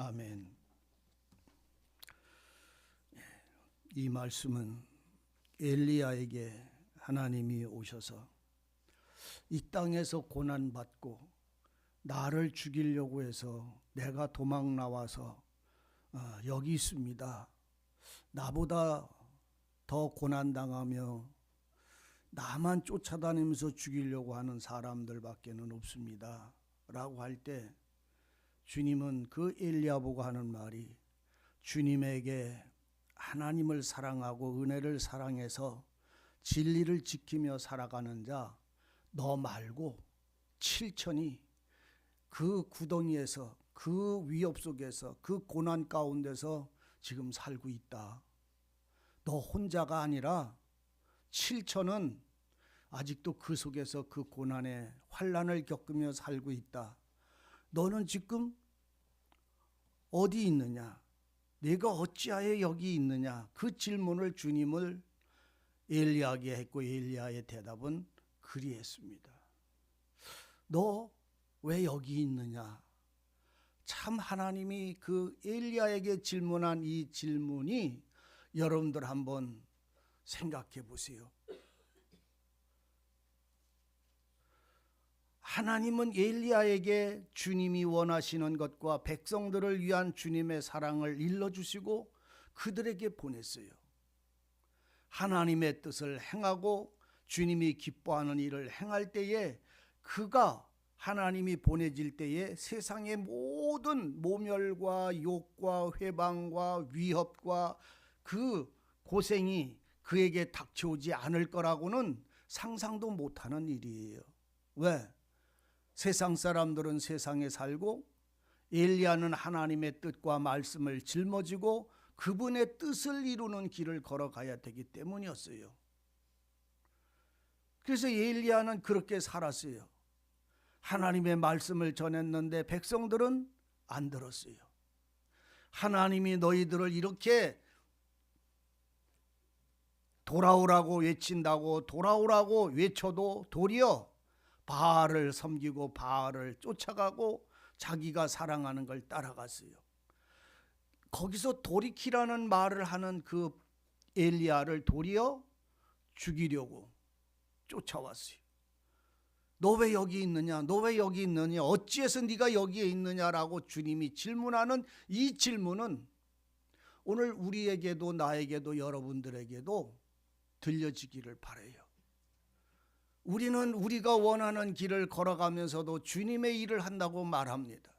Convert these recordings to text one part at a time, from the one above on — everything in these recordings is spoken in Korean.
아멘. 이 말씀은 엘리야에게 하나님이 오셔서 이 땅에서 고난받고 나를 죽이려고 해서 내가 도망 나와서 여기 있습니다. 나보다 더 고난당하며 나만 쫓아다니면서 죽이려고 하는 사람들밖에는 없습니다 라고 할 때 주님은 그 엘리야 보고 하는 말이, 주님에게 하나님을 사랑하고 은혜를 사랑해서 진리를 지키며 살아가는 자 너 말고 7천이 그 구덩이에서, 그 위협 속에서, 그 고난 가운데서 지금 살고 있다. 너 혼자가 아니라 7천은 아직도 그 속에서 그 고난의 환난을 겪으며 살고 있다. 너는 지금 어디 있느냐? 내가 어찌하여 여기 있느냐? 그 질문을 주님을 엘리야에게 했고 엘리야의 대답은 그리했습니다. 너 왜 여기 있느냐? 참 하나님이 그 엘리야에게 질문한 이 질문이 여러분들 한번 생각해 보세요. 하나님은 엘리야에게 주님이 원하시는 것과 백성들을 위한 주님의 사랑을 일러주시고 그들에게 보냈어요. 하나님의 뜻을 행하고 주님이 기뻐하는 일을 행할 때에 그가 하나님이 보내질 때에 세상의 모든 모멸과 욕과 회방과 위협과 그 고생이 그에게 닥쳐오지 않을 거라고는 상상도 못하는 일이에요. 왜? 세상 사람들은 세상에 살고 엘리야는 하나님의 뜻과 말씀을 짊어지고 그분의 뜻을 이루는 길을 걸어가야 되기 때문이었어요. 그래서 엘리야는 그렇게 살았어요. 하나님의 말씀을 전했는데 백성들은 안 들었어요. 하나님이 너희들을 이렇게 돌아오라고 외친다고 돌아오라고 외쳐도 도리어 바알을 섬기고 바알을 쫓아가고 자기가 사랑하는 걸 따라갔어요. 거기서 돌이키라는 말을 하는 그 엘리야를 도리어 죽이려고 쫓아왔어요. 너 왜 여기 있느냐? 너 왜 여기 있느냐? 어찌해서 네가 여기에 있느냐라고 주님이 질문하는 이 질문은 오늘 우리에게도 나에게도 여러분들에게도 들려지기를 바라요. 우리는 우리가 원하는 길을 걸어가면서도 주님의 일을 한다고 말합니다.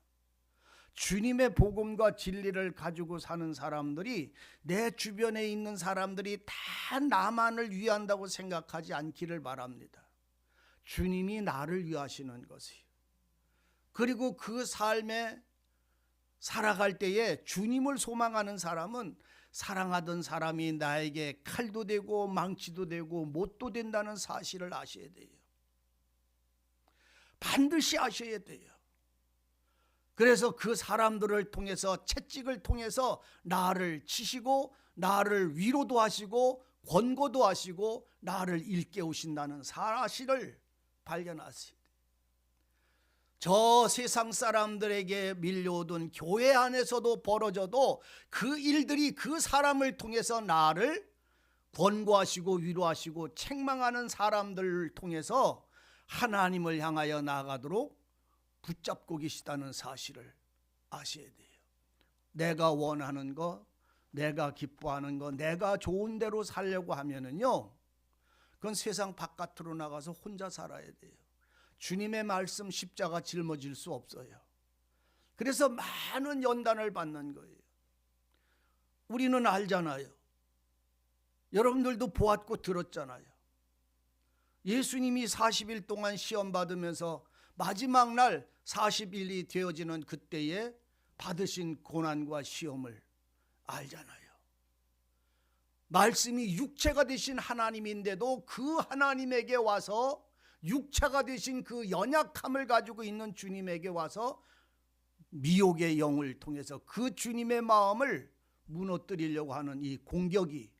주님의 복음과 진리를 가지고 사는 사람들이, 내 주변에 있는 사람들이 다 나만을 위한다고 생각하지 않기를 바랍니다. 주님이 나를 위하시는 것이에요. 그리고 그 삶에 살아갈 때에 주님을 소망하는 사람은 사랑하던 사람이 나에게 칼도 되고 망치도 되고 못도 된다는 사실을 아셔야 돼요. 반드시 아셔야 돼요. 그래서 그 사람들을 통해서, 채찍을 통해서 나를 치시고 나를 위로도 하시고 권고도 하시고 나를 일깨우신다는 사실을 발견하세요. 저 세상 사람들에게 밀려오던 교회 안에서도 벌어져도 그 일들이 그 사람을 통해서 나를 권고하시고 위로하시고 책망하는 사람들을 통해서 하나님을 향하여 나아가도록 붙잡고 계시다는 사실을 아셔야 돼요. 내가 원하는 거, 내가 기뻐하는 거, 내가 좋은 대로 살려고 하면은요, 그건 세상 바깥으로 나가서 혼자 살아야 돼요. 주님의 말씀 십자가 짊어질 수 없어요. 그래서 많은 연단을 받는 거예요. 우리는 알잖아요. 여러분들도 보았고 들었잖아요. 예수님이 40일 동안 시험 받으면서 마지막 날 40일이 되어지는 그때에 받으신 고난과 시험을 알잖아요. 말씀이 육체가 되신 하나님인데도 그 하나님에게 와서, 육체가 되신 그 연약함을 가지고 있는 주님에게 와서 미혹의 영을 통해서 그 주님의 마음을 무너뜨리려고 하는 이 공격이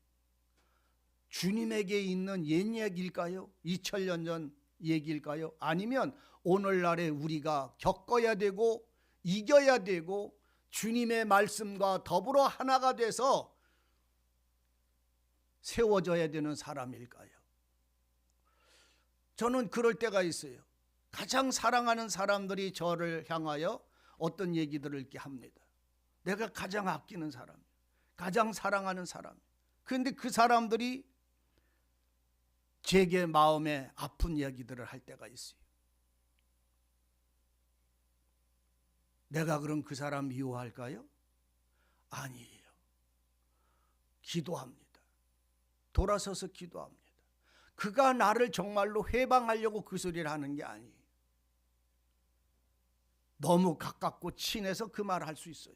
주님에게 있는 옛 얘기일까요? 2000년 전 얘기일까요? 아니면 오늘날에 우리가 겪어야 되고 이겨야 되고 주님의 말씀과 더불어 하나가 돼서 세워져야 되는 사람일까요? 저는 그럴 때가 있어요. 가장 사랑하는 사람들이 저를 향하여 어떤 얘기들을 이렇게 합니다. 내가 가장 아끼는 사람, 가장 사랑하는 사람. 그런데 그 사람들이 제게 마음에 아픈 이야기들을 할 때가 있어요. 내가 그럼 그 사람 미워할까요? 아니에요. 기도합니다. 돌아서서 기도합니다. 그가 나를 정말로 해방하려고 그 소리를 하는 게 아니에요. 너무 가깝고 친해서 그 말을 할 수 있어요.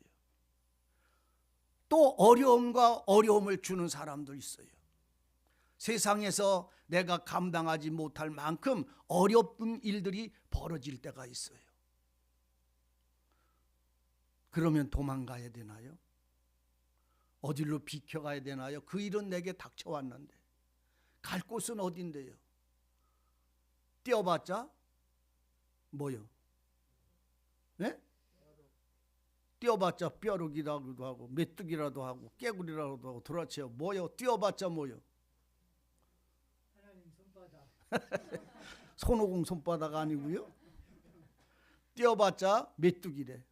또 어려움과 어려움을 주는 사람도 있어요. 세상에서 내가 감당하지 못할 만큼 어렵은 일들이 벌어질 때가 있어요. 그러면 도망가야 되나요? 어디로 비켜가야 되나요? 그 일은 내게 닥쳐왔는데 갈 곳은 어딘데요? 뛰어봤자 뭐요? 네? 뛰어봤자 벼룩이라고도 하고 메뚜기라도 하고 깨구리라고도 하고 도라치요. 뭐요? 뛰어봤자 뭐요? 하나님 손바닥. 손오공 손바닥 아니고요. 뛰어봤자 메뚜기래.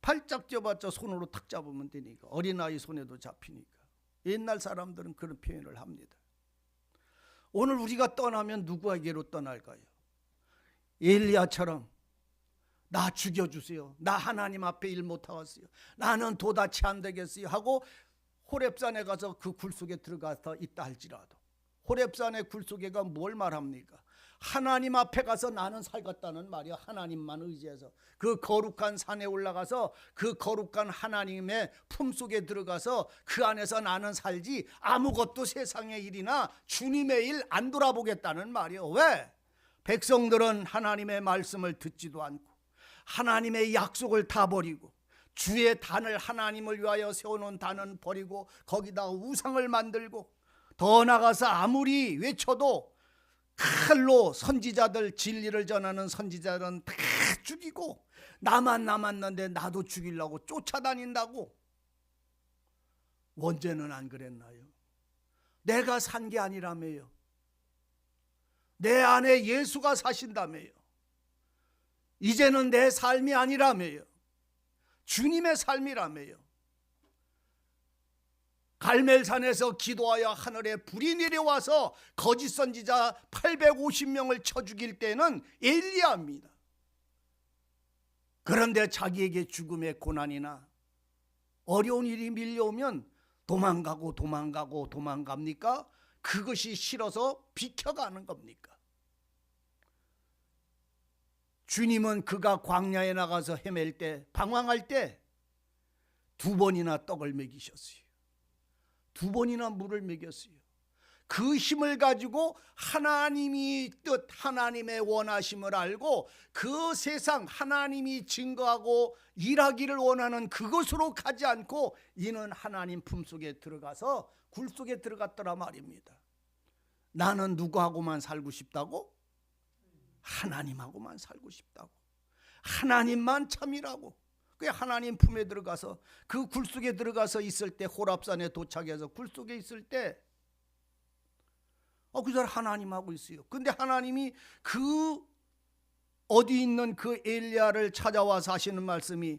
팔짝 뛰어봤자 손으로 탁 잡으면 되니까, 어린아이 손에도 잡히니까. 옛날 사람들은 그런 표현을 합니다. 오늘 우리가 떠나면 누구에게로 떠날까요? 엘리야처럼 나 죽여주세요, 나 하나님 앞에 일 못하겠어요, 나는 도다치 안 되겠어요 하고 호렙산에 가서 그 굴속에 들어가서 있다 할지라도, 호렙산의 굴속에가 뭘 말합니까? 하나님 앞에 가서 나는 살겠다는 말이야. 하나님만 의지해서 그 거룩한 산에 올라가서 그 거룩한 하나님의 품속에 들어가서 그 안에서 나는 살지 아무것도 세상의 일이나 주님의 일 안 돌아보겠다는 말이요. 왜? 백성들은 하나님의 말씀을 듣지도 않고 하나님의 약속을 다 버리고 주의 단을, 하나님을 위하여 세워놓은 단은 버리고 거기다 우상을 만들고, 더 나가서 아무리 외쳐도 칼로 선지자들, 진리를 전하는 선지자들은 다 죽이고 나만 남았는데 나도 죽이려고 쫓아다닌다고. 원죄는 안 그랬나요? 내가 산 게 아니라며요. 내 안에 예수가 사신다며요. 이제는 내 삶이 아니라며요. 주님의 삶이라며요. 갈멜산에서 기도하여 하늘에 불이 내려와서 거짓 선지자 850명을 쳐 죽일 때는 엘리야입니다. 그런데 자기에게 죽음의 고난이나 어려운 일이 밀려오면 도망갑니까? 그것이 싫어서 비켜가는 겁니까? 주님은 그가 광야에 나가서 헤맬 때, 방황할 때 2번이나 떡을 먹이셨어요. 2번이나 물을 먹였어요. 그 힘을 가지고 하나님이 뜻, 하나님의 원하심을 알고 그 세상 하나님이 증거하고 일하기를 원하는 그것으로 가지 않고 이는 하나님 품속에 들어가서 굴속에 들어갔더라 말입니다. 나는 누구하고만 살고 싶다고? 하나님하고만 살고 싶다고. 하나님만 참이라고. 그 하나님 품에 들어가서 그 굴속에 들어가서 있을 때, 호랍산에 도착해서 굴속에 있을 때 그 사람 하나님하고 있어요. 근데 하나님이 그 어디 있는 그 엘리야를 찾아와서 하시는 말씀이,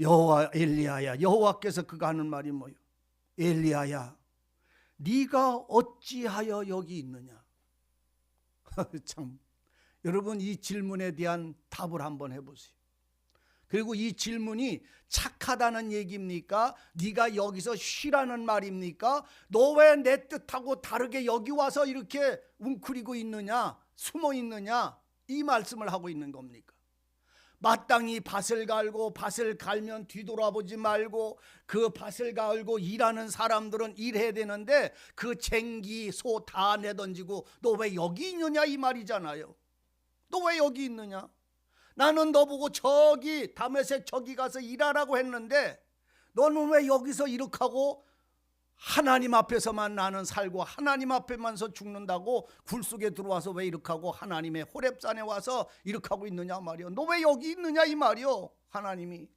여호와 엘리야야, 여호와께서 그가 하는 말이 뭐예요? 엘리야야, 네가 어찌하여 여기 있느냐? 참, 여러분 이 질문에 대한 답을 한번 해보세요. 그리고 이 질문이 착하다는 얘기입니까? 네가 여기서 쉬라는 말입니까? 너 왜 내 뜻하고 다르게 여기 와서 이렇게 웅크리고 있느냐, 숨어 있느냐, 이 말씀을 하고 있는 겁니까? 마땅히 밭을 갈고 밭을 갈면 뒤돌아보지 말고 그 밭을 갈고 일하는 사람들은 일해야 되는데 그 쟁기 소 다 내던지고 너 왜 여기 있느냐 이 말이잖아요. 너 왜 여기 있느냐? 나는 너 보고 저기 다메섹 저기 가서 일하라고 했는데 너는 왜 여기서 이렇게 하고 하나님 앞에서만 나는 살고 하나님 앞에만서 죽는다고 굴 속에 들어와서 왜 이렇게 하고 하나님의 호렙산에 와서 이렇게 하고 있느냐 말이요. 너 왜 여기 있느냐 이 말이요. 하나님이.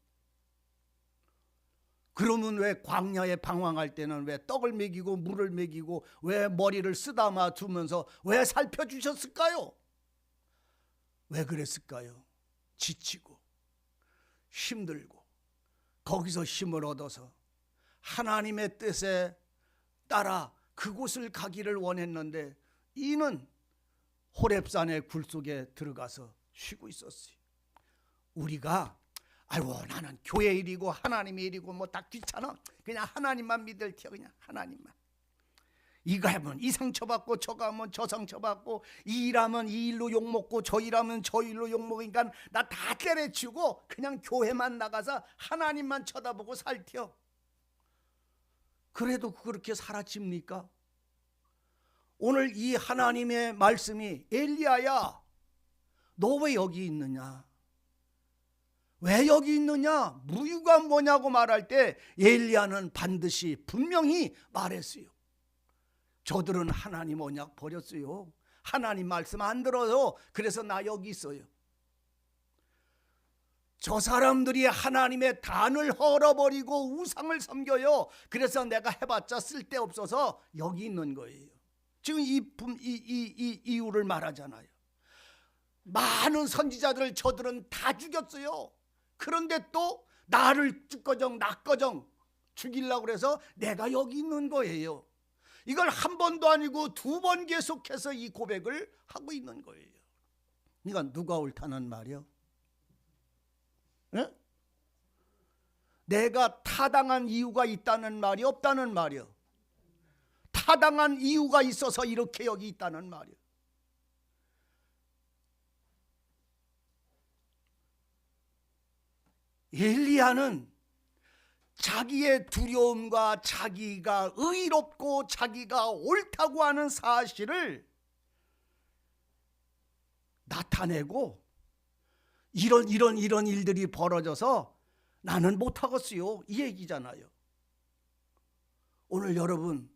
그러면 왜 광야에 방황할 때는 왜 떡을 먹이고 물을 먹이고 왜 머리를 쓰다마 두면서 왜 살펴주셨을까요? 왜 그랬을까요? 지치고 힘들고 거기서 힘을 얻어서 하나님의 뜻에 따라 그곳을 가기를 원했는데 이는 호렙산의 굴 속에 들어가서 쉬고 있었어요. 우리가 아이고 나는 교회 일이고 하나님의 일이고 뭐 다 귀찮아. 그냥 하나님만 믿을 테요. 그냥 하나님만. 이거 하면 이 상처받고 저거 하면 저 상처받고 이 일하면 이 일로 욕먹고 저 일하면 저 일로 욕먹으니까 나 다 때려치우고 그냥 교회만 나가서 하나님만 쳐다보고 살테요. 그래도 그렇게 사라집니까? 오늘 이 하나님의 말씀이 엘리야야 너 왜 여기 있느냐? 왜 여기 있느냐? 무유가 뭐냐고 말할 때 엘리야는 반드시 분명히 말했어요. 저들은 하나님 언약 버렸어요. 하나님 말씀 안 들어요. 그래서 나 여기 있어요. 저 사람들이 하나님의 단을 헐어버리고 우상을 섬겨요. 그래서 내가 해봤자 쓸데없어서 여기 있는 거예요. 지금 이 이유를 말하잖아요. 많은 선지자들을 저들은 다 죽였어요. 그런데 또 나를 죽거정 나거정 죽이려고 그래서 내가 여기 있는 거예요. 이걸 한 번도 아니고 두 번 계속해서 이 고백을 하고 있는 거예요. 그러니까 누가 옳다는 말이요? 네? 내가 타당한 이유가 있다는 말이 없다는 말이요. 타당한 이유가 있어서 이렇게 여기 있다는 말이요. 엘리야는 자기의 두려움과 자기가 의롭고 자기가 옳다고 하는 사실을 나타내고 이런 일들이 벌어져서 나는 못하겠어요 이 얘기잖아요. 오늘 여러분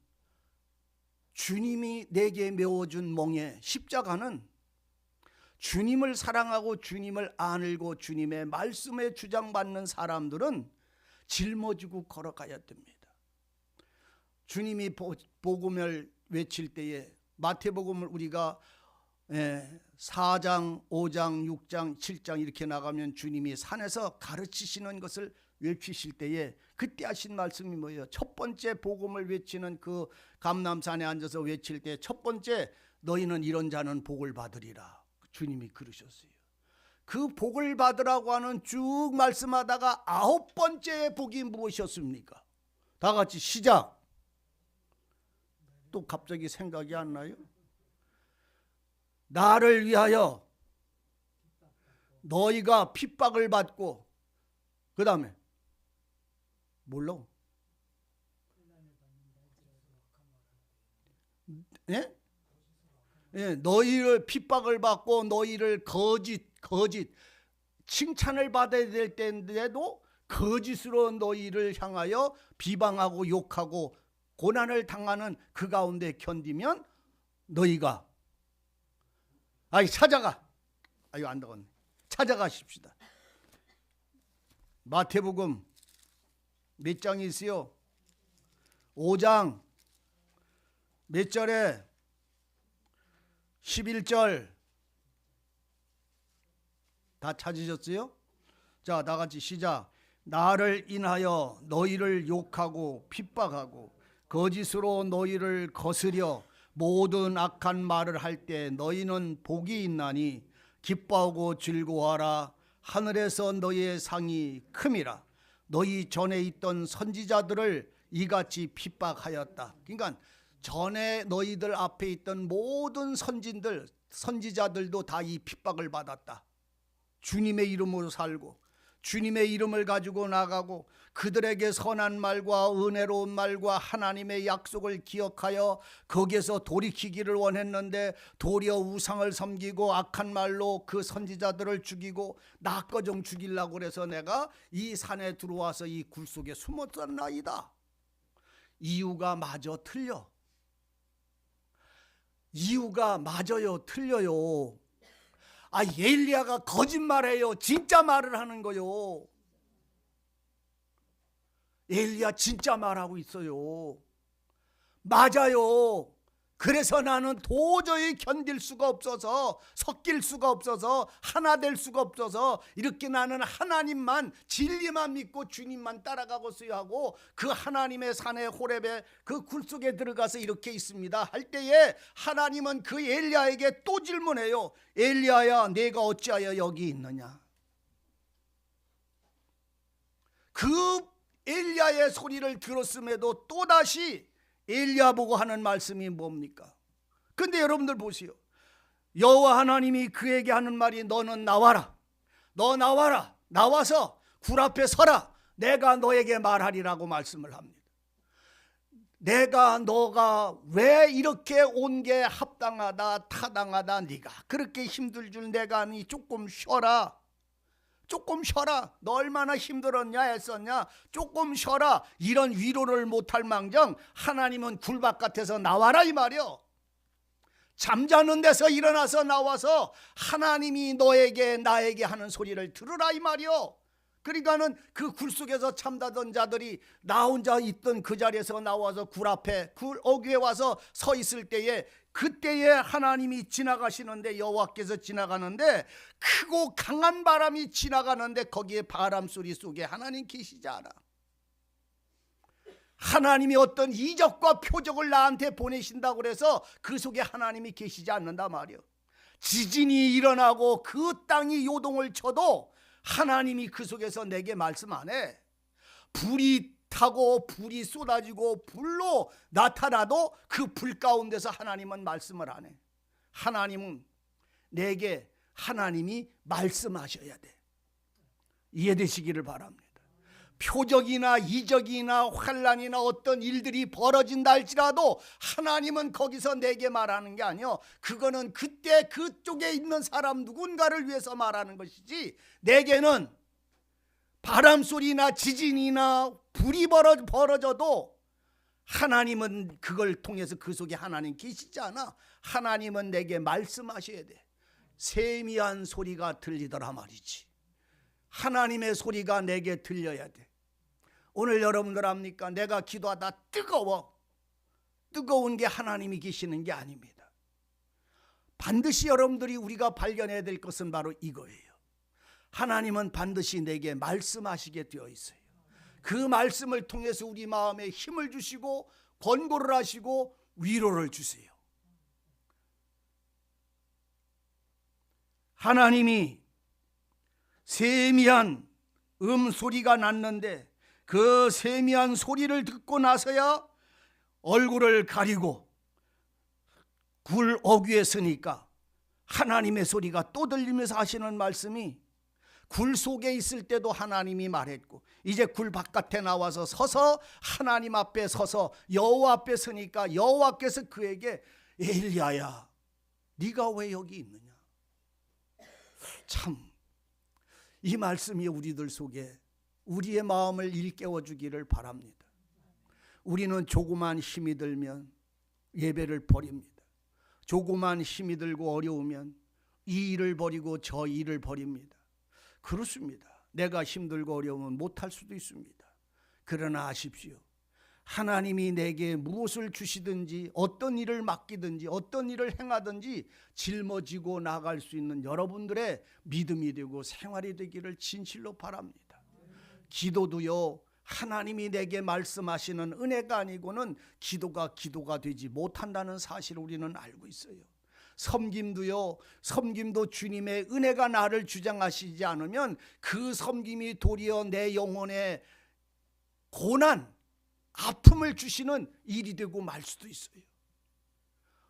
주님이 내게 메워준 몽의 십자가는 주님을 사랑하고 주님을 안을고 주님의 말씀에 주장받는 사람들은 짊어지고 걸어가야 됩니다. 주님이 복음을 외칠 때에 마태복음을 우리가 4장, 5장, 6장, 7장 이렇게 나가면 주님이 산에서 가르치시는 것을 외치실 때에 그때 하신 말씀이 뭐예요? 첫 번째 복음을 외치는 그 감람산에 앉아서 외칠 때 첫 번째 너희는 이런 자는 복을 받으리라. 주님이 그러셨어요. 그 복을 받으라고 하는 쭉 말씀하다가 9번째 복이 무엇이었습니까? 다 같이 시작. 또 갑자기 생각이 안 나요? 나를 위하여 너희가 핍박을 받고 그 다음에 몰라? 예? 예, 너희를 핍박을 받고 너희를 거짓 칭찬을 받아야 될 때인데도 거짓으로 너희를 향하여 비방하고 욕하고 고난을 당하는 그 가운데 견디면 너희가 찾아가. 안 되겠네. 찾아가십시다. 마태복음 몇 장이 있어요? 5장 몇 절에 11절 다 찾으셨어요? 자, 다 같이 시작. 나를 인하여 너희를 욕하고 핍박하고 거짓으로 너희를 거스려 모든 악한 말을 할 때 너희는 복이 있나니 기뻐하고 즐거워하라. 하늘에서 너희의 상이 큼이라. 너희 전에 있던 선지자들을 이같이 핍박하였다. 그러니까 전에 너희들 앞에 있던 모든 선지자들도 다 이 핍박을 받았다. 주님의 이름으로 살고 주님의 이름을 가지고 나가고 그들에게 선한 말과 은혜로운 말과 하나님의 약속을 기억하여 거기에서 돌이키기를 원했는데 도리어 우상을 섬기고 악한 말로 그 선지자들을 죽이고 나꺼정 죽이려고 그래서 내가 이 산에 들어와서 이 굴 속에 숨었던 나이다. 이유가 마저 틀려. 이유가 맞아요, 틀려요. 엘리야가 거짓말해요, 진짜 말을 하는 거요. 엘리야 진짜 말하고 있어요. 맞아요. 그래서 나는 도저히 견딜 수가 없어서, 섞일 수가 없어서, 하나 될 수가 없어서 이렇게 나는 하나님만, 진리만 믿고 주님만 따라가고 있어야 하고, 그 하나님의 산에 호렙에 그 굴 속에 들어가서 이렇게 있습니다 할 때에 하나님은 그 엘리야에게 또 질문해요. 엘리야야, 내가 어찌하여 여기 있느냐. 그 엘리야의 소리를 들었음에도 또다시 엘리야 보고 하는 말씀이 뭡니까? 근데 여러분들 보세요. 여호와 하나님이 그에게 하는 말이, 너는 나와라. 너 나와라. 나와서 굴 앞에 서라. 내가 너에게 말하리라고 말씀을 합니다. 너가 왜 이렇게 온 게 합당하다, 타당하다, 네가 그렇게 힘들 줄 내가 아니, 조금 쉬어라. 조금 쉬어라. 너 얼마나 힘들었냐, 애썼냐, 조금 쉬어라. 이런 위로를 못할 망정 하나님은 굴 바깥에서 나와라 이 말이요. 잠자는 데서 일어나서 나와서 하나님이 너에게 나에게 하는 소리를 들으라 이 말이요. 그러니까는 그 굴 속에서 잠자던 자들이 나 혼자 있던 그 자리에서 나와서 굴 앞에, 굴 어귀에 와서 서 있을 때에, 그때에 하나님이 지나가시는데, 여호와께서 지나가는데 크고 강한 바람이 지나가는데 거기에 바람 소리 속에 하나님 계시지 않아. 하나님이 어떤 이적과 표적을 나한테 보내신다고 그래서 그 속에 하나님이 계시지 않는다 말이요. 지진이 일어나고 그 땅이 요동을 쳐도 하나님이 그 속에서 내게 말씀 안 해. 불이 타고 불이 쏟아지고 불로 나타나도 그 불 가운데서 하나님은 말씀을 안 해. 하나님은 내게 하나님이 말씀하셔야 돼. 이해되시기를 바랍니다. 표적이나 이적이나 환난이나 어떤 일들이 벌어진다 할지라도 하나님은 거기서 내게 말하는 게 아니요, 그거는 그때 그쪽에 있는 사람 누군가를 위해서 말하는 것이지, 내게는 바람소리나 지진이나 불이 벌어져도 하나님은 그걸 통해서 그 속에 하나님 계시지 않아. 하나님은 내게 말씀하셔야 돼. 세미한 소리가 들리더라 말이지. 하나님의 소리가 내게 들려야 돼. 오늘 여러분들 압니까? 내가 기도하다 뜨거운 게 하나님이 계시는 게 아닙니다. 반드시 여러분들이 우리가 발견해야 될 것은 바로 이거예요. 하나님은 반드시 내게 말씀하시게 되어 있어요. 그 말씀을 통해서 우리 마음에 힘을 주시고 권고를 하시고 위로를 주세요. 하나님이 세미한 소리가 났는데 그 세미한 소리를 듣고 나서야 얼굴을 가리고 굴 어귀에 서니까 하나님의 소리가 또 들리면서 하시는 말씀이, 굴 속에 있을 때도 하나님이 말했고 이제 굴 바깥에 나와서 서서 하나님 앞에 서서 여호와 앞에 서니까 여호와께서 그에게, 엘리야야, 네가 왜 여기 있느냐. 참, 이 말씀이 우리들 속에 우리의 마음을 일깨워 주기를 바랍니다. 우리는 조그만 힘이 들면 예배를 버립니다. 조그만 힘이 들고 어려우면 이 일을 버리고 저 일을 버립니다. 그렇습니다. 내가 힘들고 어려우면 못할 수도 있습니다. 그러나 아십시오. 하나님이 내게 무엇을 주시든지 어떤 일을 맡기든지 어떤 일을 행하든지 짊어지고 나갈 수 있는 여러분들의 믿음이 되고 생활이 되기를 진실로 바랍니다. 기도도요, 하나님이 내게 말씀하시는 은혜가 아니고는 기도가 되지 못한다는 사실을 우리는 알고 있어요. 섬김도 주님의 은혜가 나를 주장하시지 않으면 그 섬김이 도리어 내 영혼에 고난, 아픔을 주시는 일이 되고 말 수도 있어요.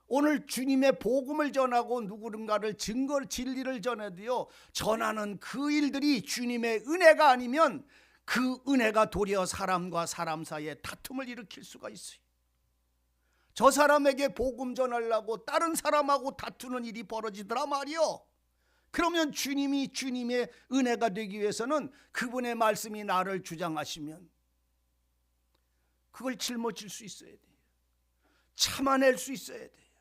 오늘 주님의 복음을 전하고 누군가를 진리를 전해도요, 전하는 그 일들이 주님의 은혜가 아니면 그 은혜가 도리어 사람과 사람 사이에 다툼을 일으킬 수가 있어요. 저 사람에게 복음 전하려고 다른 사람하고 다투는 일이 벌어지더라 말이요. 그러면 주님의 은혜가 되기 위해서는 그분의 말씀이 나를 주장하시면 그걸 짊어질 수 있어야 돼요. 참아낼 수 있어야 돼요.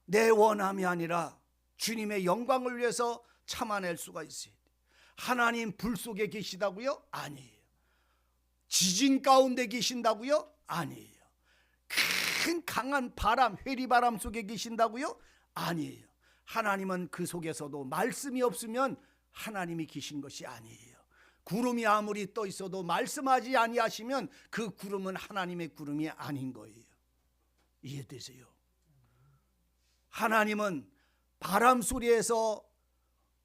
내 원함이 아니라 주님의 영광을 위해서 참아낼 수가 있어야 돼요. 하나님 불 속에 계시다고요? 아니에요. 지진 가운데 계신다고요? 아니에요. 큰 강한 바람, 회리바람 속에 계신다고요? 아니에요. 하나님은 그 속에서도 말씀이 없으면 하나님이 계신 것이 아니에요. 구름이 아무리 떠 있어도 말씀하지 아니하시면 그 구름은 하나님의 구름이 아닌 거예요. 이해되세요? 하나님은 바람 소리에서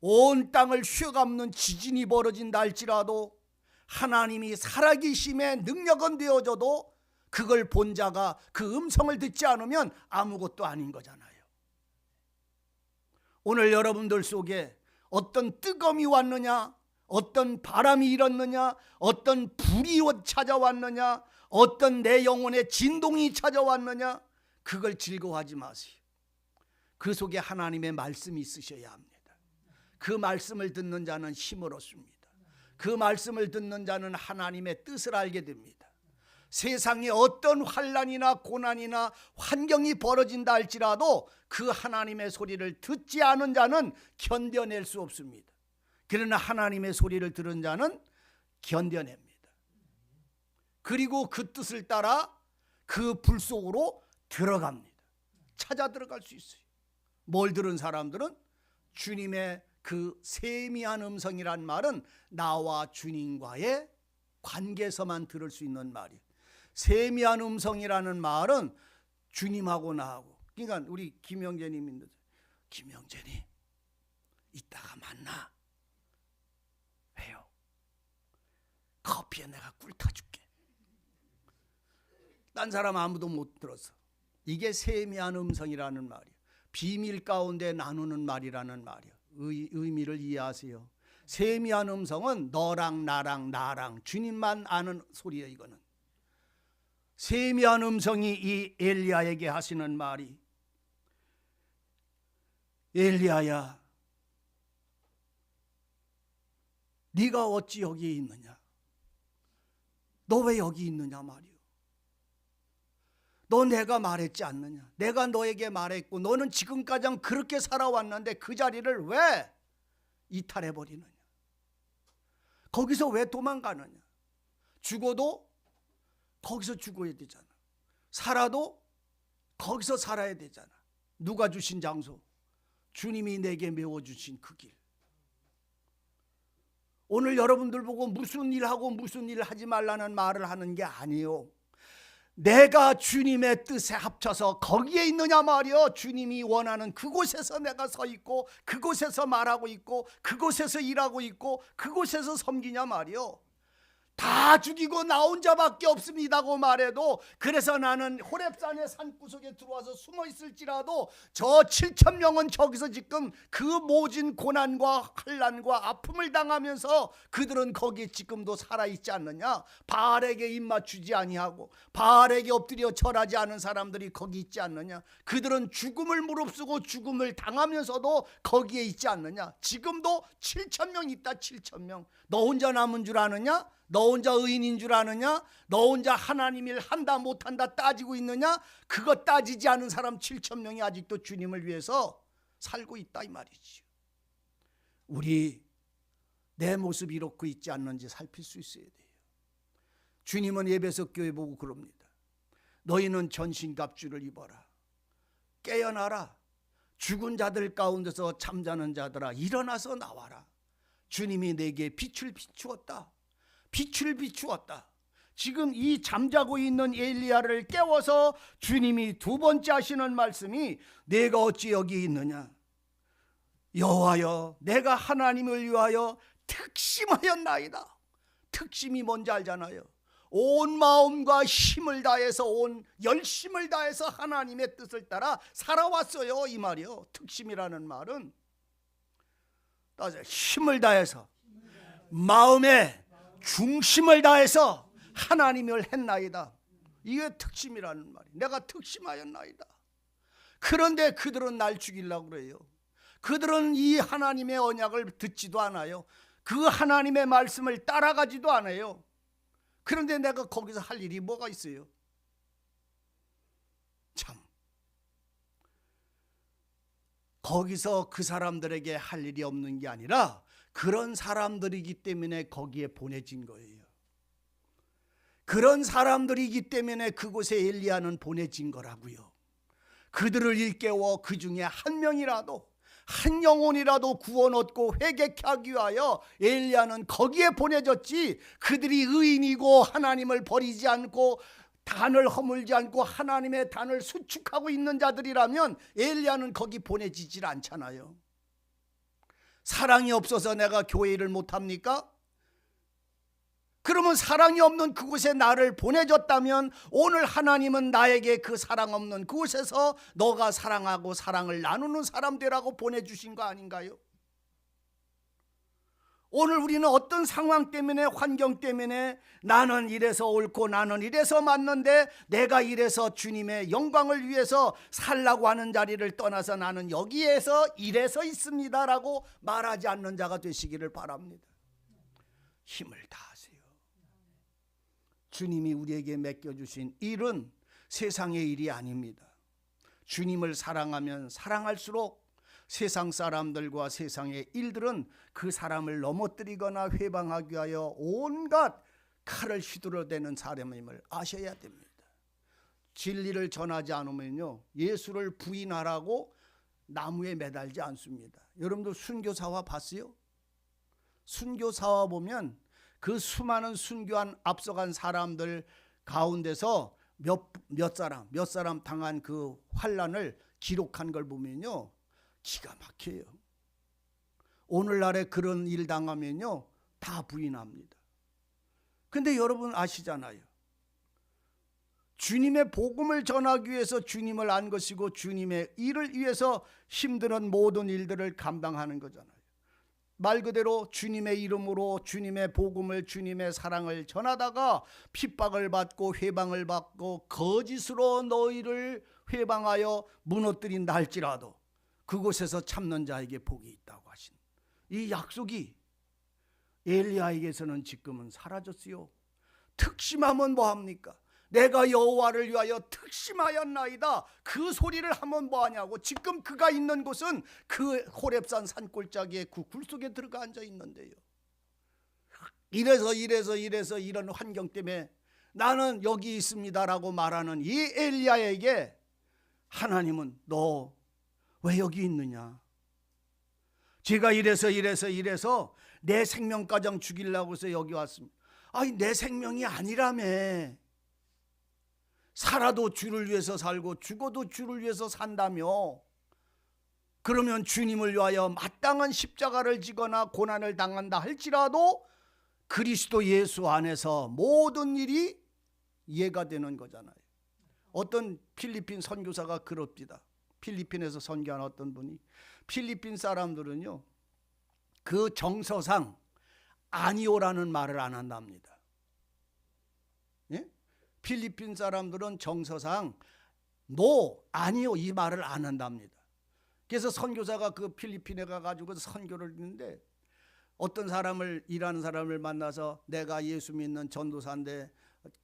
온 땅을 휘어감는 지진이 벌어진다 할지라도 하나님이 살아계심의 능력은 되어져도 그걸 본 자가 그 음성을 듣지 않으면 아무것도 아닌 거잖아요. 오늘 여러분들 속에 어떤 뜨거움이 왔느냐, 어떤 바람이 일었느냐, 어떤 불이 찾아왔느냐, 어떤 내 영혼의 진동이 찾아왔느냐, 그걸 즐거워하지 마세요. 그 속에 하나님의 말씀이 있으셔야 합니다. 그 말씀을 듣는 자는 힘을 얻습니다. 그 말씀을 듣는 자는 하나님의 뜻을 알게 됩니다. 세상에 어떤 환난이나 고난이나 환경이 벌어진다 할지라도 그 하나님의 소리를 듣지 않은 자는 견뎌낼 수 없습니다. 그러나 하나님의 소리를 들은 자는 견뎌냅니다. 그리고 그 뜻을 따라 그 불 속으로 들어갑니다. 찾아 들어갈 수 있어요. 뭘 들은 사람들은 주님의 그 세미한 음성이란 말은 나와 주님과의 관계에서만 들을 수 있는 말이에요. 세미한 음성이라는 말은 주님하고 나하고, 그러니까 우리 김영재님인데, 김영재님 이따가 만나. 왜요? 커피에 내가 꿀 타줄게. 딴 사람 아무도 못 들었어. 이게 세미한 음성이라는 말이에요. 비밀 가운데 나누는 말이라는 말이에요. 의미를 이해하세요. 세미한 음성은 너랑 나랑 주님만 아는 소리예요. 이거는 세미한 음성이 이 엘리야에게 하시는 말이, 엘리야야 네가 어찌 여기 있느냐, 너 왜 여기 있느냐 말이요. 너 내가 말했지 않느냐, 내가 너에게 말했고 너는 지금까지 그렇게 살아왔는데 그 자리를 왜 이탈해버리느냐, 거기서 왜 도망가느냐. 죽어도 거기서 죽어야 되잖아. 살아도 거기서 살아야 되잖아. 누가 주신 장소? 주님이 내게 메워주신 그 길. 오늘 여러분들 보고 무슨 일하고 무슨 일을 하지 말라는 말을 하는 게 아니에요. 내가 주님의 뜻에 합쳐서 거기에 있느냐 말이요. 주님이 원하는 그곳에서 내가 서 있고 그곳에서 말하고 있고 그곳에서 일하고 있고 그곳에서 섬기냐 말이요. 다 죽이고 나 혼자밖에 없습니다고 말해도, 그래서 나는 호렙산의 산구석에 들어와서 숨어 있을지라도 저 7천 명은 저기서 지금 그 모진 고난과 환난과 아픔을 당하면서 그들은 거기에 지금도 살아있지 않느냐. 바알에게 입맞추지 아니하고 바알에게 엎드려 절하지 않은 사람들이 거기 있지 않느냐. 그들은 죽음을 무릅쓰고 죽음을 당하면서도 거기에 있지 않느냐. 지금도 7천 명 있다. 7천 명. 너 혼자 남은 줄 아느냐? 너 혼자 의인인 줄 아느냐? 너 혼자 하나님 일 한다 못한다 따지고 있느냐? 그거 따지지 않은 사람 7천 명이 아직도 주님을 위해서 살고 있다 이 말이지. 우리 내 모습이 이렇게 있지 않는지 살필 수 있어야 돼요. 주님은 에베소 교회 보고 그럽니다. 너희는 전신갑주를 입어라. 깨어나라. 죽은 자들 가운데서 잠자는 자들아 일어나서 나와라. 주님이 내게 빛을 비추었다. 빛을 비추었다. 지금 이 잠자고 있는 엘리야를 깨워서 주님이 두 번째 하시는 말씀이, 내가 어찌 여기 있느냐. 여호와여 내가 하나님을 위하여 특심하였나이다. 특심이 뭔지 알잖아요. 온 마음과 힘을 다해서, 온 열심을 다해서 하나님의 뜻을 따라 살아왔어요 이 말이요. 특심이라는 말은 힘을 다해서, 마음에 중심을 다해서 하나님을 했나이다. 이게 특심이라는 말이에요. 내가 특심하였나이다. 그런데 그들은 날 죽이려고 그래요. 그들은 이 하나님의 언약을 듣지도 않아요. 그 하나님의 말씀을 따라가지도 않아요. 그런데 내가 거기서 할 일이 뭐가 있어요? 참, 거기서 그 사람들에게 할 일이 없는 게 아니라 그런 사람들이기 때문에 거기에 보내진 거예요. 그런 사람들이기 때문에 그곳에 엘리야는 보내진 거라고요. 그들을 일깨워 그 중에 한 명이라도, 한 영혼이라도 구원 얻고 회개케 하기 위하여 엘리야는 거기에 보내졌지, 그들이 의인이고 하나님을 버리지 않고 단을 허물지 않고 하나님의 단을 수축하고 있는 자들이라면 엘리야는 거기 보내지질 않잖아요. 사랑이 없어서 내가 교회를 못합니까? 그러면 사랑이 없는 그곳에 나를 보내줬다면 오늘 하나님은 나에게 그 사랑 없는 그곳에서 너가 사랑하고 사랑을 나누는 사람 되라고 보내주신 거 아닌가요? 오늘 우리는 어떤 상황 때문에, 환경 때문에 나는 이래서 옳고 나는 이래서 맞는데 내가 이래서 주님의 영광을 위해서 살라고 하는 자리를 떠나서 나는 여기에서 이래서 있습니다라고 말하지 않는 자가 되시기를 바랍니다. 힘을 다하세요. 주님이 우리에게 맡겨주신 일은 세상의 일이 아닙니다. 주님을 사랑하면 사랑할수록 세상 사람들과 세상의 일들은 그 사람을 넘어뜨리거나 회방하기 위하여 온갖 칼을 휘두르대는 사람임을 아셔야 됩니다. 진리를 전하지 않으면요, 예수를 부인하라고 나무에 매달지 않습니다. 여러분도 순교사화 봤어요? 순교사화 보면 그 수많은 순교한 앞서간 사람들 가운데서 몇 사람 당한 그 환난을 기록한 걸 보면요, 기가 막혀요. 오늘날에 그런 일 당하면요 다 부인합니다. 근데 여러분 아시잖아요. 주님의 복음을 전하기 위해서 주님을 안 것이고 주님의 일을 위해서 힘든 모든 일들을 감당하는 거잖아요. 말 그대로 주님의 이름으로 주님의 복음을, 주님의 사랑을 전하다가 핍박을 받고 회방을 받고 거짓으로 너희를 회방하여 무너뜨린다 할지라도 그곳에서 참는 자에게 복이 있다고 하신 이 약속이 엘리야에게서는 지금은 사라졌어요. 특심하면 뭐합니까? 내가 여호와를 위하여 특심하였나이다. 그 소리를 하면 뭐하냐고. 지금 그가 있는 곳은 그 호렙산 산골짜기에 그 굴 속에 들어가 앉아 있는데요. 이래서 이런 환경 때문에 나는 여기 있습니다라고 말하는 이 엘리야에게 하나님은 너 왜 여기 있느냐? 제가 이래서 내 생명가장 죽이려고 해서 여기 왔습니다. 아니 내 생명이 아니라며. 살아도 주를 위해서 살고 죽어도 주를 위해서 산다며. 그러면 주님을 위하여 마땅한 십자가를 지거나 고난을 당한다 할지라도 그리스도 예수 안에서 모든 일이 이해가 되는 거잖아요. 어떤 필리핀 선교사가 그럽니다. 필리핀에서 선교한 어떤 분이, 필리핀 사람들은요 그 정서상 아니오라는 말을 안 한답니다. 예? 필리핀 사람들은 정서상 노, 아니오 이 말을 안 한답니다. 그래서 선교사가 그 필리핀에 가가지고 선교를 했는데 어떤 사람을, 일하는 사람을 만나서 내가 예수 믿는 전도사인데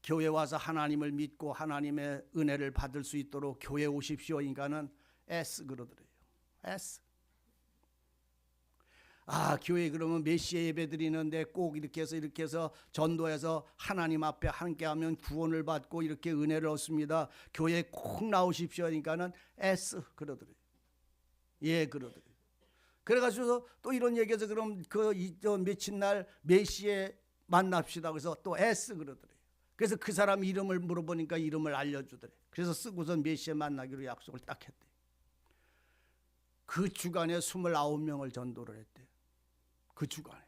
교회 와서 하나님을 믿고 하나님의 은혜를 받을 수 있도록 교회 오십시오. 그러니까는 S 그러더래요. S. 아, 교회 그러면 몇 시에 예배 드리는데 꼭 이렇게 해서 전도해서 하나님 앞에 함께하면 구원을 받고 이렇게 은혜를 얻습니다. 교회 꼭 나오십시오. 그러니까는 S 그러더래요. 예, 그러더래요. 그래가지고 또 이런 얘기해서 그럼 그 며칠 날 몇 시에 만납시다. 그래서 또 S 그러더래요. 그래서 그 사람 이름을 물어보니까 이름을 알려주더래. 그래서 쓰고서 몇 시에 만나기로 약속을 딱 했대. 그 주간에 29명을 전도를 했대. 그 주간에.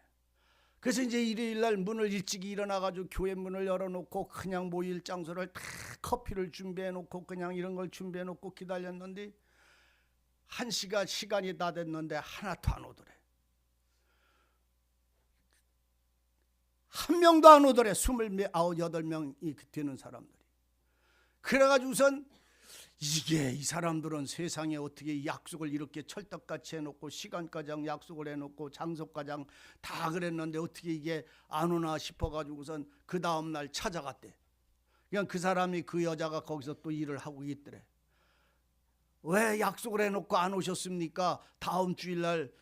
그래서 이제 일요일 날 문을 일찍 일어나가지고 교회 문을 열어놓고 그냥 모일 장소를 다 커피를 준비해놓고 그냥 이런 걸 준비해놓고 기다렸는데 1시간 시간이 다 됐는데 하나도 안 오더래. 한 명도 안 오더래. 28명이 되는 사람들이. 그래가지고선 이 사람들은 세상에 어떻게 약속을 이렇게 철떡같이 해놓고 시간가장 약속을 해놓고 장소가장 다 그랬는데 어떻게 이게 안 오나 싶어가지고선 그 다음날 찾아갔대. 그냥 그 사람이 그 여자가 거기서 또 일을 하고 있더래. 왜 약속을 해놓고 안 오셨습니까? 다음 주일날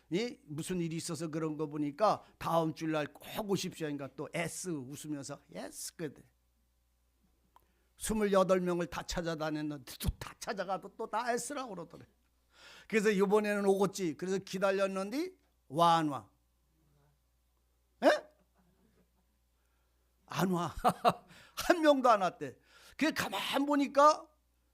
무슨 일이 있어서 그런 거 보니까 다음 주일날 꼭 오십시오. 그러니까 또 S 웃으면서 S 그대 28명을 다 찾아다녔는데 또 다 찾아가도 또 다 S라고 그러더래. 그래서 이번에는 오겠지. 그래서 기다렸는데 안 와. 에? 안 와. 한 명도 안 왔대. 그게 가만 보니까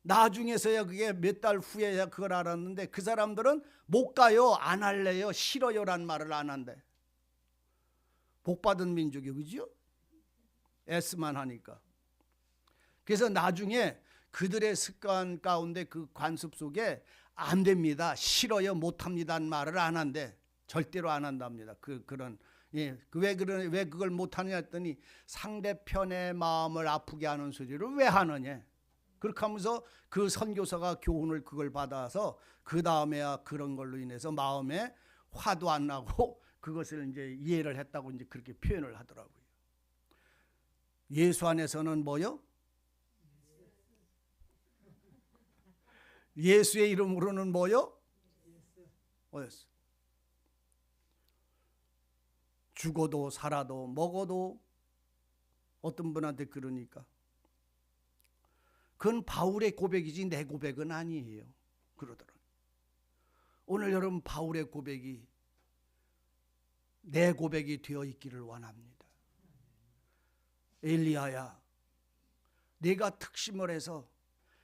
나중에서야 그게 몇 달 후에야 그걸 알았는데 그 사람들은 못 가요, 안 할래요, 싫어요란 말을 안 한대. 복 받은 민족이 그죠? S만 하니까. 그래서 나중에 그들의 습관 가운데 그 관습 속에 안 됩니다, 싫어요, 못 합니다는 말을 안 한대. 절대로 안 한답니다. 그런 왜 그걸 못 하느냐 했더니 상대편의 마음을 아프게 하는 소리를 왜 하느냐. 그렇게 하면서 그 선교사가 교훈을 그걸 받아서 그 다음에야 그런 걸로 인해서 마음에 화도 안 나고 그것을 이제 이해를 했다고 이제 그렇게 표현을 하더라고요. 예수 안에서는 뭐요? 예수의 이름으로는 뭐요? 뭐였어? 죽어도 살아도 먹어도 어떤 분한테 그러니까 그건 바울의 고백이지 내 고백은 아니에요. 그러더라고요. 오늘 여러분 바울의 고백이 내 고백이 되어 있기를 원합니다. 엘리야야, 내가 특심을 해서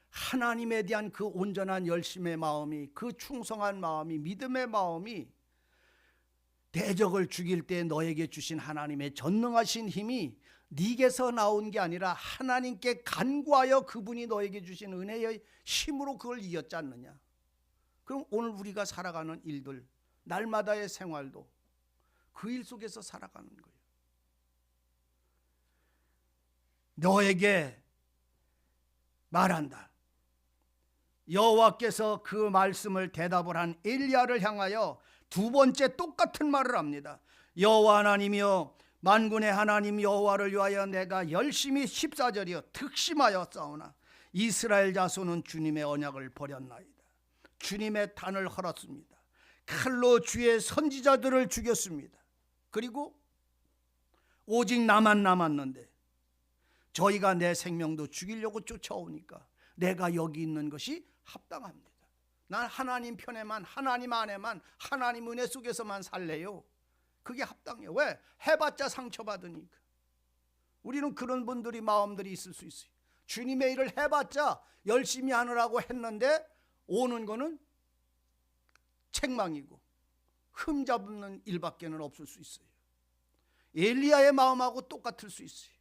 하나님에 대한 그 온전한 열심의 마음이, 그 충성한 마음이, 믿음의 마음이 대적을 죽일 때 너에게 주신 하나님의 전능하신 힘이 네게서 나온 게 아니라 하나님께 간구하여 그분이 너에게 주신 은혜의 힘으로 그걸 이겼지 않느냐. 그럼 오늘 우리가 살아가는 일들, 날마다의 생활도 그 일 속에서 살아가는 거예요. 너에게 말한다. 여호와께서 그 말씀을 대답을 한 엘리야를 향하여 두 번째 똑같은 말을 합니다. 여호와 하나님이여, 만군의 하나님 여호와를 위하여 내가 열심히 14절이여 특심하여 싸우나 이스라엘 자손은 주님의 언약을 버렸나이다. 주님의 단을 헐었습니다. 칼로 주의 선지자들을 죽였습니다. 그리고 오직 나만 남았는데 저희가 내 생명도 죽이려고 쫓아오니까 내가 여기 있는 것이 합당합니다. 난 하나님 편에만, 하나님 안에만, 하나님 은혜 속에서만 살래요. 그게 합당해요. 왜? 해봤자 상처받으니까. 우리는 그런 분들이 마음들이 있을 수 있어요. 주님의 일을 해봤자 열심히 하느라고 했는데 오는 거는 책망이고 흠잡는 일밖에는 없을 수 있어요. 엘리야의 마음하고 똑같을 수 있어요.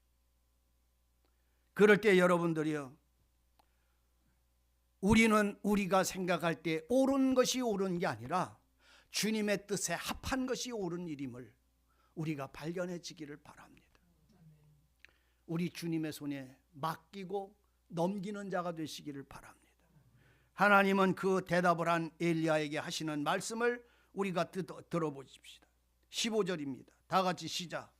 그럴 때 여러분들이요, 우리는 우리가 생각할 때 옳은 것이 옳은 게 아니라 주님의 뜻에 합한 것이 옳은 일임을 우리가 발견해지기를 바랍니다. 우리 주님의 손에 맡기고 넘기는 자가 되시기를 바랍니다. 하나님은 그 대답을 한 엘리야에게 하시는 말씀을 우리가 들어보십시다. 15절입니다. 다 같이 시작.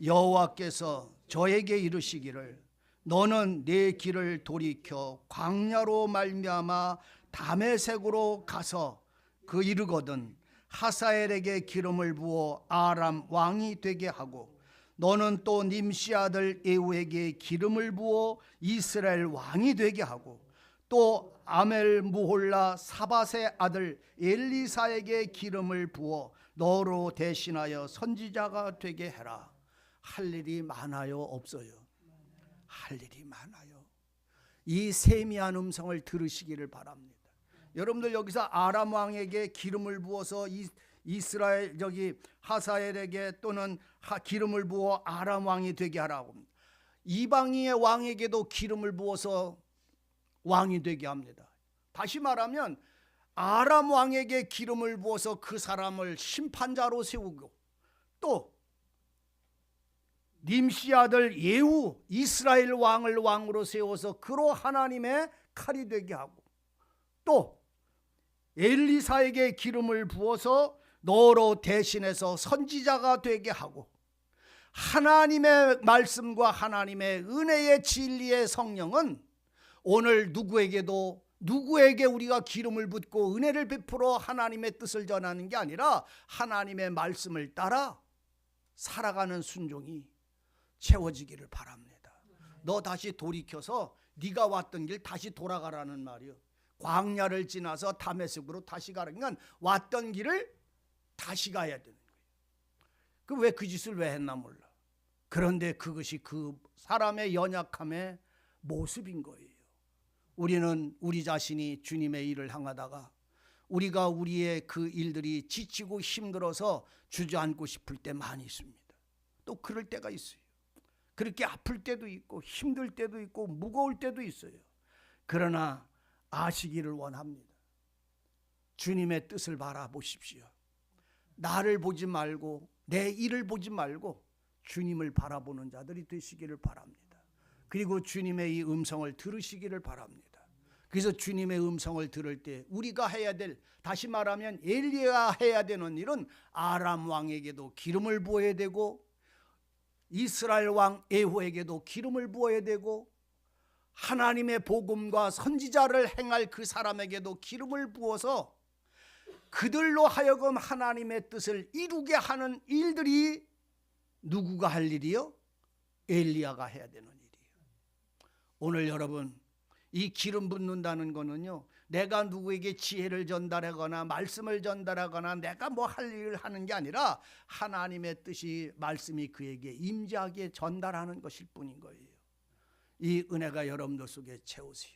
여호와께서 저에게 이르시기를 너는 내 길을 돌이켜 광야로 말미암아 다메섹으로 가서 그 이르거든 하사엘에게 기름을 부어 아람 왕이 되게 하고 너는 또 님시 아들 예후에게 기름을 부어 이스라엘 왕이 되게 하고 또 아멜 무홀라 사밧의 아들 엘리사에게 기름을 부어 너로 대신하여 선지자가 되게 해라. 할 일이 많아요, 없어요? 할 일이 많아요. 이 세미한 음성을 들으시기를 바랍니다. 여러분들 여기서 아람 왕에게 기름을 부어서 이스라엘 하사엘에게 또는 기름을 부어 아람 왕이 되게 하라고 합니다. 이방인의 왕에게도 기름을 부어서 왕이 되게 합니다. 다시 말하면 아람 왕에게 기름을 부어서 그 사람을 심판자로 세우고 또 님시 아들 예후 이스라엘 왕을 왕으로 세워서 그로 하나님의 칼이 되게 하고 또 엘리사에게 기름을 부어서 너로 대신해서 선지자가 되게 하고, 하나님의 말씀과 하나님의 은혜의 진리의 성령은 오늘 누구에게 우리가 기름을 붓고 은혜를 베풀어 하나님의 뜻을 전하는 게 아니라 하나님의 말씀을 따라 살아가는 순종이 채워지기를 바랍니다. 너 다시 돌이켜서 네가 왔던 길 다시 돌아가라는 말이요. 광야를 지나서 다메섹으로 다시 가라는 건 왔던 길을 다시 가야 되는 거예요. 왜 그 짓을 왜 했나 몰라. 그런데 그것이 그 사람의 연약함의 모습인 거예요. 우리는 우리 자신이 주님의 일을 향하다가 우리가 우리의 그 일들이 지치고 힘들어서 주저앉고 싶을 때 많이 있습니다. 또 그럴 때가 있어요. 그렇게 아플 때도 있고 힘들 때도 있고 무거울 때도 있어요. 그러나 아시기를 원합니다. 주님의 뜻을 바라보십시오. 나를 보지 말고 내 일을 보지 말고 주님을 바라보는 자들이 되시기를 바랍니다. 그리고 주님의 이 음성을 들으시기를 바랍니다. 그래서 주님의 음성을 들을 때 우리가 해야 될, 다시 말하면 엘리야가 해야 되는 일은 아람 왕에게도 기름을 부어야 되고 이스라엘 왕 예후에게도 기름을 부어야 되고 하나님의 복음과 선지자를 행할 그 사람에게도 기름을 부어서 그들로 하여금 하나님의 뜻을 이루게 하는 일들이 누구가 할 일이요? 엘리야가 해야 되는 일이에요. 오늘 여러분, 이 기름 붓는다는 거는요, 내가 누구에게 지혜를 전달하거나 말씀을 전달하거나 내가 뭐 할 일을 하는 게 아니라 하나님의 뜻이, 말씀이 그에게 임재하게 전달하는 것일 뿐인 거예요. 이 은혜가 여러분들 속에 채우세요.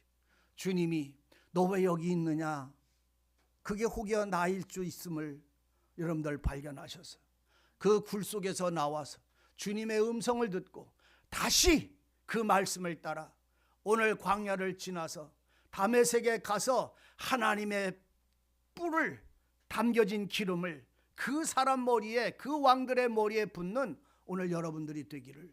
주님이 너 왜 여기 있느냐, 그게 혹여 나일 수 있음을 여러분들 발견하셔서 그 굴 속에서 나와서 주님의 음성을 듣고 다시 그 말씀을 따라 오늘 광야를 지나서 다메섹에 가서 하나님의 뿔을 담겨진 기름을 그 사람 머리에, 그 왕들의 머리에 붓는 오늘 여러분들이 되기를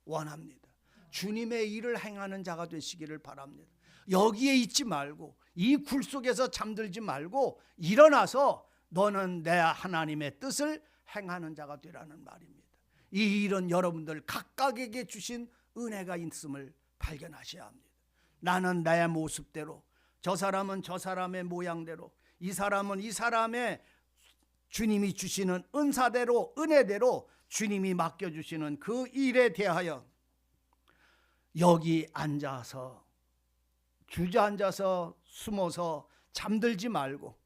원합니다. 주님의 일을 행하는 자가 되시기를 바랍니다. 여기에 있지 말고 이 굴 속에서 잠들지 말고 일어나서 너는 내 하나님의 뜻을 행하는 자가 되라는 말입니다. 이 일은 여러분들 각각에게 주신 은혜가 있음을 발견하셔야 합니다. 나는 나의 모습대로, 저 사람은 저 사람의 모양대로, 이 사람은 이 사람의 주님이 주시는 은사대로, 은혜대로 주님이 맡겨주시는 그 일에 대하여 여기 앉아서 주저앉아서 숨어서 잠들지 말고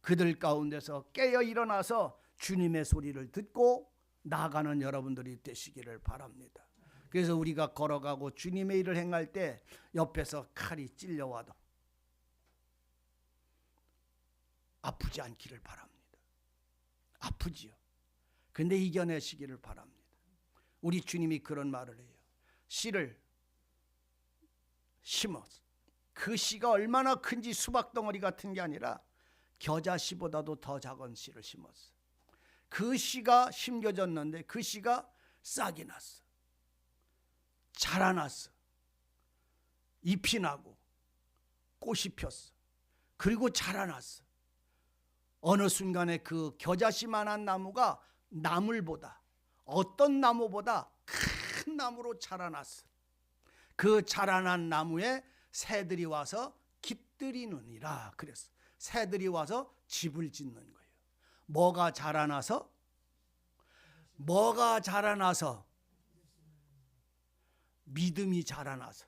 그들 가운데서 깨어 일어나서 주님의 소리를 듣고 나아가는 여러분들이 되시기를 바랍니다. 그래서 우리가 걸어가고 주님의 일을 행할 때 옆에서 칼이 찔려와도 아프지 않기를 바랍니다. 아프지요. 근데 이겨내시기를 바랍니다. 우리 주님이 그런 말을 해요. 씨를 심어서 그 씨가 얼마나 큰지 수박덩어리 같은 게 아니라 겨자씨보다도 더 작은 씨를 심었어. 그 씨가 심겨졌는데 그 씨가 싹이 났어. 자라났어. 잎이 나고 꽃이 폈어. 그리고 자라났어. 어느 순간에 그 겨자씨만한 나무가 나물보다, 어떤 나무보다 큰 나무로 자라났어. 그 자라난 나무에 새들이 와서 깃들이느니라 그랬어. 새들이 와서 집을 짓는 거예요. 뭐가 자라나서 믿음이 자라나서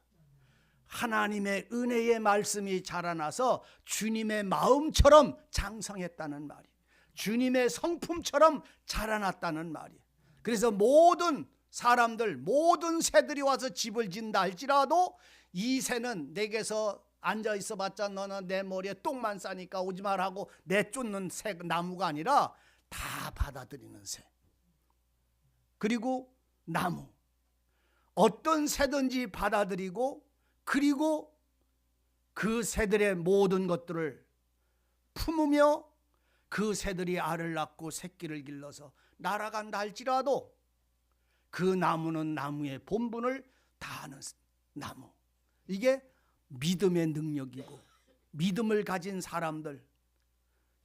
하나님의 은혜의 말씀이 자라나서 주님의 마음처럼 장성했다는 말이, 주님의 성품처럼 자라났다는 말이. 그래서 모든 사람들, 모든 새들이 와서 집을 짓는다 할지라도 이 새는 내게서 앉아 있어봤자 너는 내 머리에 똥만 싸니까 오지 말라고 내쫓는 새, 나무가 아니라 다 받아들이는 새. 그리고 나무, 어떤 새든지 받아들이고, 그리고 그 새들의 모든 것들을 품으며 그 새들이 알을 낳고 새끼를 길러서 날아간다 할지라도 그 나무는 나무의 본분을 다하는 나무. 이게 믿음의 능력이고 믿음을 가진 사람들,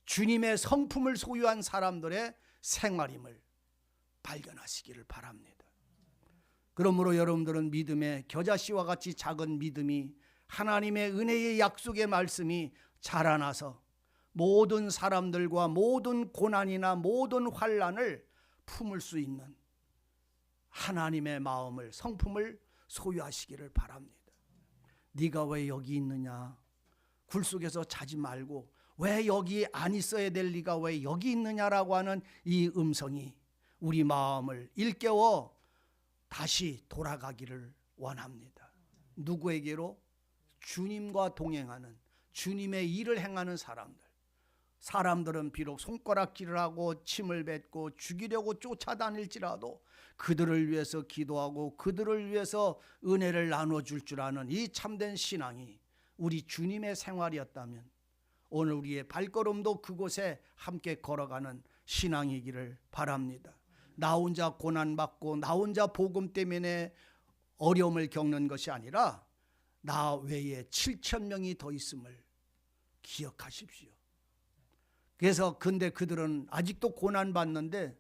주님의 성품을 소유한 사람들의 생활임을 발견하시기를 바랍니다. 그러므로 여러분들은 믿음의 겨자씨와 같이 작은 믿음이 하나님의 은혜의 약속의 말씀이 자라나서 모든 사람들과 모든 고난이나 모든 환난을 품을 수 있는 하나님의 마음을, 성품을 소유하시기를 바랍니다. 네가 왜 여기 있느냐? 굴 속에서 자지 말고 왜 여기 안 있어야 될 네가 왜 여기 있느냐라고 하는 이 음성이 우리 마음을 일깨워 다시 돌아가기를 원합니다. 누구에게로? 주님과 동행하는, 주님의 일을 행하는 사람들. 사람들은 비록 손가락질을 하고 침을 뱉고 죽이려고 쫓아다닐지라도 그들을 위해서 기도하고 그들을 위해서 은혜를 나눠줄 줄 아는 이 참된 신앙이 우리 주님의 생활이었다면 오늘 우리의 발걸음도 그곳에 함께 걸어가는 신앙이기를 바랍니다. 나 혼자 고난받고 나 혼자 복음 때문에 어려움을 겪는 것이 아니라 나 외에 7,000명이 더 있음을 기억하십시오. 그래서 근데 그들은 아직도 고난받는데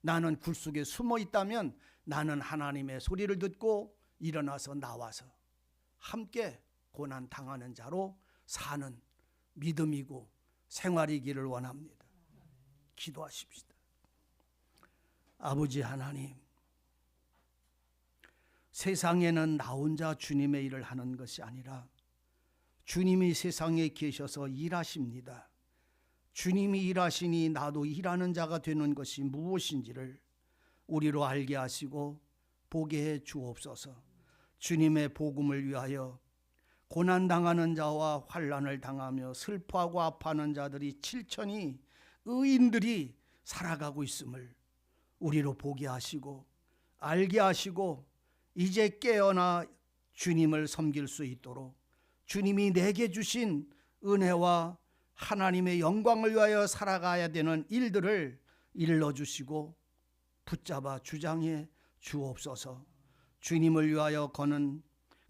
나는 굴 속에 숨어 있다면 나는 하나님의 소리를 듣고 일어나서 나와서 함께 고난 당하는 자로 사는 믿음이고 생활이기를 원합니다. 기도하십시다. 아버지 하나님, 세상에는 나 혼자 주님의 일을 하는 것이 아니라 주님이 세상에 계셔서 일하십니다. 주님이 일하시니 나도 일하는 자가 되는 것이 무엇인지를 우리로 알게 하시고 보게 해 주옵소서. 주님의 복음을 위하여 고난당하는 자와 환난을 당하며 슬퍼하고 아파하는 자들이 7천이 의인들이 살아가고 있음을 우리로 보게 하시고 알게 하시고 이제 깨어나 주님을 섬길 수 있도록 주님이 내게 주신 은혜와 하나님의 영광을 위하여 살아가야 되는 일들을 일러주시고 붙잡아 주장해 주옵소서. 주님을 위하여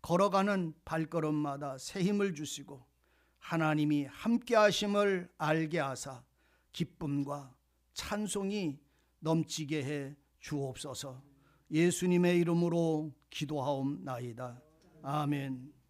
걸어가는 발걸음마다 새 힘을 주시고 하나님이 함께 하심을 알게 하사 기쁨과 찬송이 넘치게 해 주옵소서. 예수님의 이름으로 기도하옵나이다. 아멘.